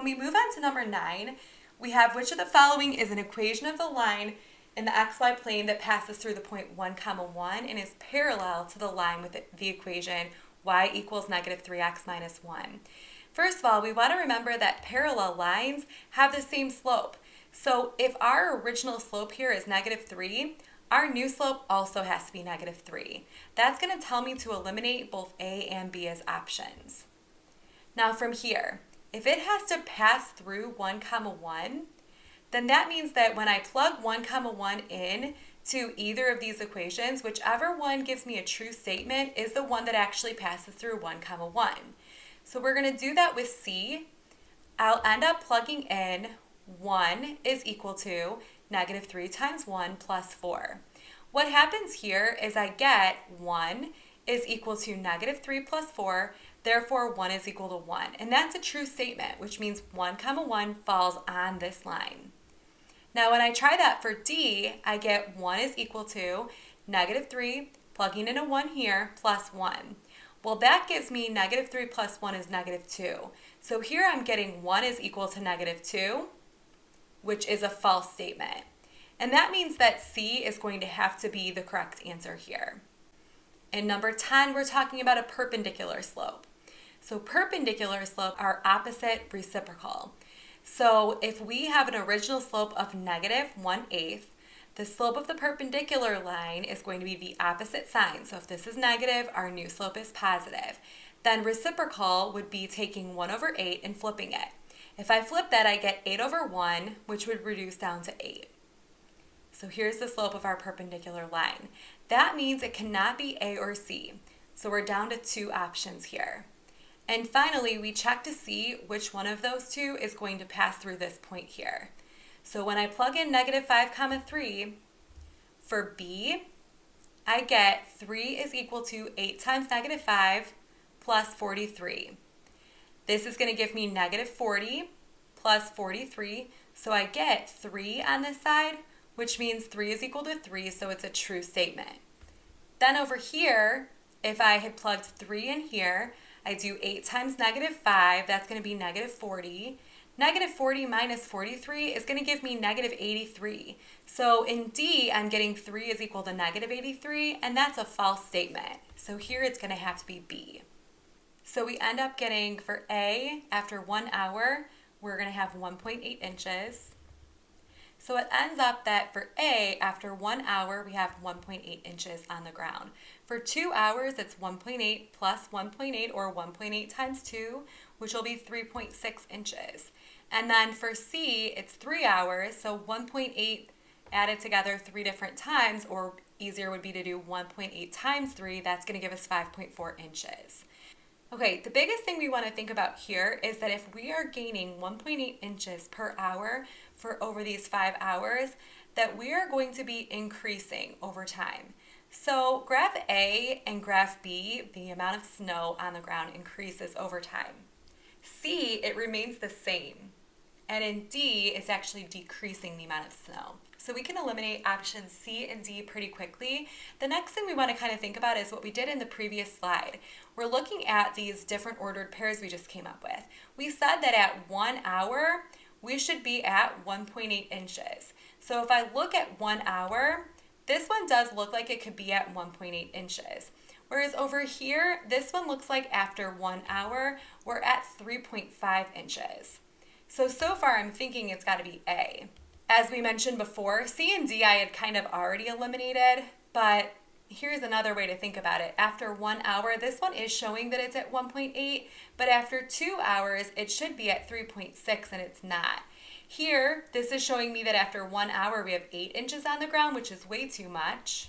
when we move on to number 9, we have which of the following is an equation of the line in the xy plane that passes through the point 1, 1 and is parallel to the line with the equation y equals negative 3x minus 1. First of all, we want to remember that parallel lines have the same slope. So if our original slope here is negative 3, our new slope also has to be negative 3. That's going to tell me to eliminate both A and B as options. Now from here, if it has to pass through 1, 1, then that means that when I plug 1, 1 in to either of these equations, whichever one gives me a true statement is the one that actually passes through 1, 1. So we're going to do that with C. I'll end up plugging in 1 is equal to negative 3 times 1 plus 4. What happens here is I get 1 is equal to negative 3 plus 4, therefore 1 is equal to 1. And that's a true statement, which means 1, 1 falls on this line. Now when I try that for D, I get 1 is equal to negative 3, plugging in a 1 here, plus 1. Well, that gives me negative 3 plus 1 is negative 2. So here I'm getting 1 is equal to negative 2, which is a false statement. And that means that C is going to have to be the correct answer here. In number 10, we're talking about a perpendicular slope. So perpendicular slopes are opposite reciprocal. So if we have an original slope of negative 1/8, the slope of the perpendicular line is going to be the opposite sign. So if this is negative, our new slope is positive. Then reciprocal would be taking 1/8 and flipping it. If I flip that, I get 8/1, which would reduce down to 8. So here's the slope of our perpendicular line. That means it cannot be A or C. So we're down to 2 options here. And finally, we check to see which one of those 2 is going to pass through this point here. So when I plug in negative 5, 3, for B, I get 3 is equal to 8 times negative 5 plus 43. This is going to give me negative 40 plus 43, so I get 3 on this side, which means 3 is equal to 3, so it's a true statement. Then over here, if I had plugged 3 in here, I do 8 times negative 5, that's going to be negative 40. Negative 40 minus 43 is going to give me negative 83. So in D, I'm getting 3 is equal to negative 83, and that's a false statement. So here it's going to have to be B. So we end up getting, for A, after 1 hour, we're going to have 1.8 inches. So it ends up that for A, after 1 hour, we have 1.8 inches on the ground. For 2 hours, it's 1.8 plus 1.8, or 1.8 times 2, which will be 3.6 inches. And then for C, it's 3 hours, so 1.8 added together 3 different times, or easier would be to do 1.8 times 3, that's going to give us 5.4 inches. Okay, the biggest thing we want to think about here is that if we are gaining 1.8 inches per hour for over these 5 hours, that we are going to be increasing over time. So graph A and graph B, the amount of snow on the ground increases over time. C, it remains the same. And in D, it's actually decreasing the amount of snow. So we can eliminate options C and D pretty quickly. The next thing we want to kind of think about is what we did in the previous slide. We're looking at these different ordered pairs we just came up with. We said that at 1 hour, we should be at 1.8 inches. So if I look at 1 hour, this one does look like it could be at 1.8 inches. Whereas over here, this one looks like after 1 hour, we're at 3.5 inches. So far I'm thinking it's got to be A. As we mentioned before, C and D I had kind of already eliminated, but here's another way to think about it. After 1 hour, this one is showing that it's at 1.8, but after 2 hours, it should be at 3.6, and it's not. Here, this is showing me that after 1 hour, we have 8 inches on the ground, which is way too much.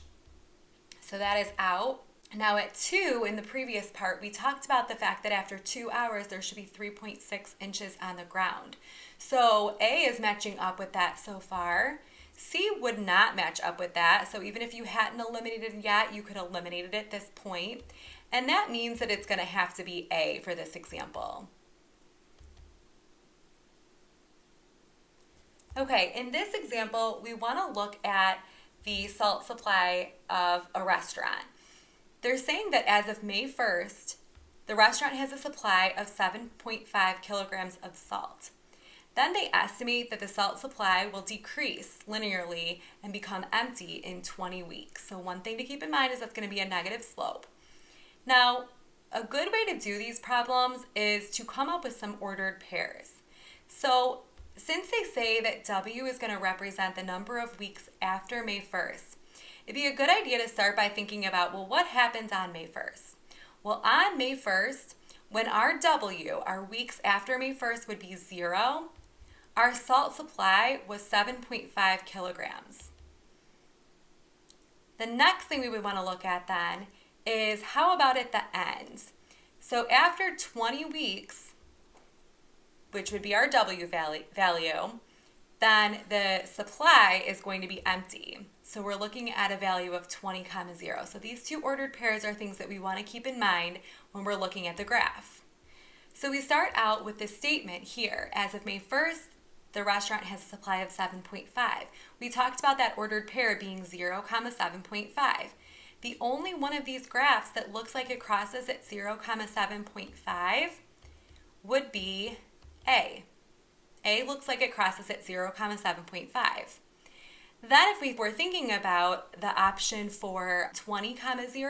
So that is out. Now at 2, in the previous part, we talked about the fact that after 2 hours, there should be 3.6 inches on the ground. So A is matching up with that so far. C would not match up with that. So even if you hadn't eliminated it yet, you could eliminate it at this point. And that means that it's going to have to be A for this example. Okay, in this example, we want to look at the salt supply of a restaurant. They're saying that as of May 1st, the restaurant has a supply of 7.5 kilograms of salt. Then they estimate that the salt supply will decrease linearly and become empty in 20 weeks. So one thing to keep in mind is that's going to be a negative slope. Now, a good way to do these problems is to come up with some ordered pairs. So since they say that W is going to represent the number of weeks after May 1st, it'd be a good idea to start by thinking about, well, what happens on May 1st? Well, on May 1st, when our W, our weeks after May 1st, would be 0, our salt supply was 7.5 kilograms. The next thing we would want to look at then is how about at the end? So after 20 weeks, which would be our W value, then the supply is going to be empty. So we're looking at a value of 20, 0. So these two ordered pairs are things that we want to keep in mind when we're looking at the graph. So we start out with this statement here. As of May 1st, the restaurant has a supply of 7.5. We talked about that ordered pair being 0, 7.5. The only one of these graphs that looks like it crosses at 0, 7.5 would be A. A looks like it crosses at 0, 7.5. Then if we were thinking about the option for 20, 0,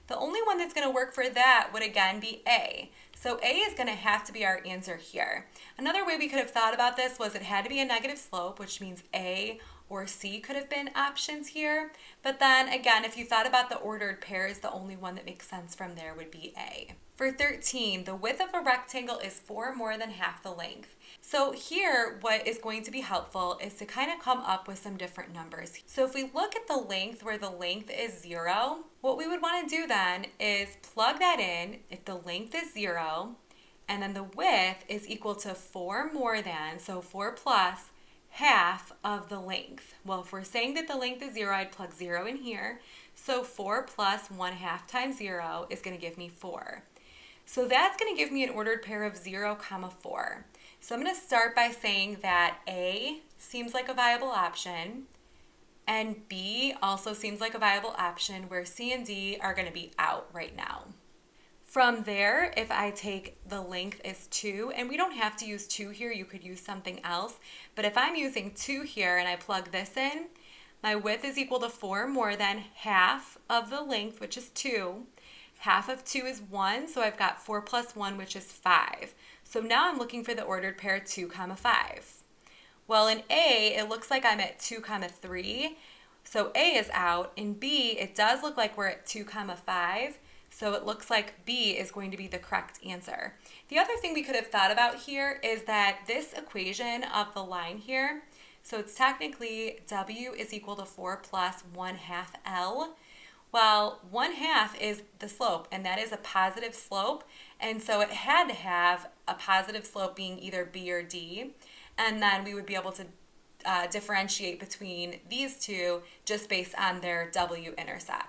the only one that's going to work for that would again be A. So A is going to have to be our answer here. Another way we could have thought about this was it had to be a negative slope, which means A or C could have been options here. But then again, if you thought about the ordered pairs, the only one that makes sense from there would be A. For 13, the width of a rectangle is 4 more than half the length. So here, what is going to be helpful is to kind of come up with some different numbers. So if we look at the length where the length is 0, what we would want to do then is plug that in if the length is 0, and then the width is equal to 4 more than, so 4 plus, half of the length. Well, if we're saying that the length is 0, I'd plug 0 in here. So 4 plus 1/2 times 0 is going to give me 4. So that's going to give me an ordered pair of 0, 4. So I'm going to start by saying that A seems like a viable option, and B also seems like a viable option, where C and D are going to be out right now. From there, if I take the length as 2, and we don't have to use 2 here, you could use something else, but if I'm using 2 here and I plug this in, my width is equal to 4 more than half of the length, which is 2. Half of 2 is 1, so I've got 4 plus 1, which is 5. So now I'm looking for the ordered pair 2, 5. Well, in A, it looks like I'm at 2, 3. So A is out. In B, it does look like we're at 2, 5. So it looks like B is going to be the correct answer. The other thing we could have thought about here is that this equation of the line here, so it's technically W is equal to 4 plus 1/2 L. Well, 1/2 is the slope, and that is a positive slope, and so it had to have a positive slope being either B or D, and then we would be able to differentiate between these two just based on their W-intercept.